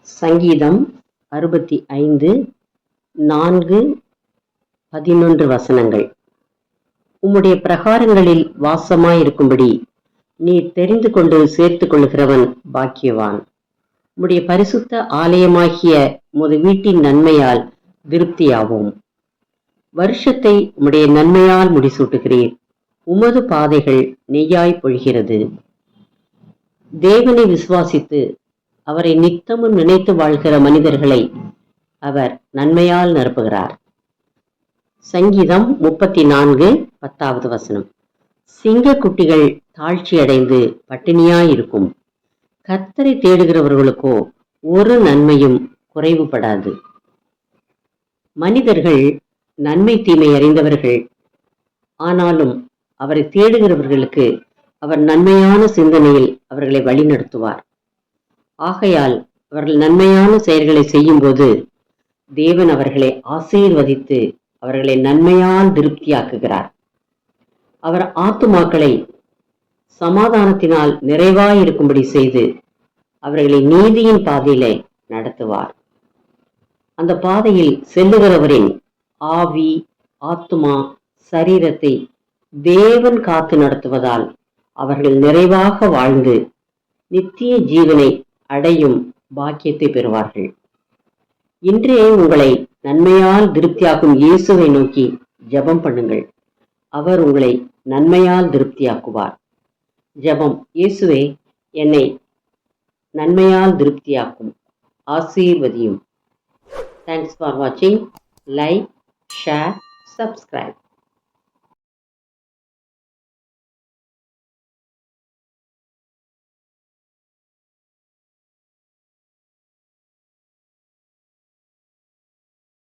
சங்கீதம் 65 4-11 வசனங்கள். உம்முடைய பிரகாரங்களில் வாசமாயிருக்கும்படி நீர் தெரிந்து கொண்டு சேர்த்துக் கொள்கிறவன் பாக்கியவான். உம்முடைய பரிசுத்த ஆலயமாகிய உமது வீட்டின் நன்மையால் திருப்தியாவோம். வருஷத்தை உம்முடைய நன்மையால் முடிசூட்டுகிறீர். உமது பாதைகள் நெய்யாய் பொழிகிறது. தேவனை விசுவாசித்து அவரை நித்தமும் நினைத்து வாழ்கிற மனிதர்களை அவர் நன்மையால் நிரப்புகிறார். சங்கீதம் 34:10 வசனம். சிங்க குட்டிகள் தாழ்ச்சியடைந்து பட்டினியாயிருக்கும். கர்த்தரை தேடுகிறவர்களுக்கோ ஒரு நன்மையும் குறைவுபடாது. மனிதர்கள் நன்மை தீமை அறிந்தவர்கள். ஆனாலும் அவரை தேடுகிறவர்களுக்கு அவர் நன்மையான சிந்தனையில் அவர்களை வழிநடத்துவார். ஆகையால் அவர்கள் நன்மையான செயல்களை செய்யும்போது தேவன் அவர்களை ஆசீர்வதித்து அவர்களை நன்மையால் திருப்தியாக்குகிறார். அவர் ஆத்துமாக்களை சமாதானத்தினால் நிறைவாயிருக்கும்படி செய்து அவர்களை நீதியின் பாதையிலே நடத்துவார். அந்த பாதையில் செல்லுகிறவரின் ஆவி, ஆத்துமா, சரீரத்தை தேவன் காத்து நடத்துவதால் அவர்கள் நிறைவாக வாழ்ந்து நித்திய ஜீவனை அடையும் பாக்கியத்தை பெறுவார்கள். இன்றே உங்களை நன்மையால் திருப்தியாக்கும் இயேசுவை நோக்கி ஜெபம் பண்ணுங்கள். அவர் உங்களை நன்மையால் திருப்தியாக்குவார். ஜெபம். இயேசுவே, என்னை நன்மையால் திருப்தியாக்கும், ஆசீர்வதியும். தேங்க்ஸ் ஃபார் வாட்சிங். Like, share, subscribe.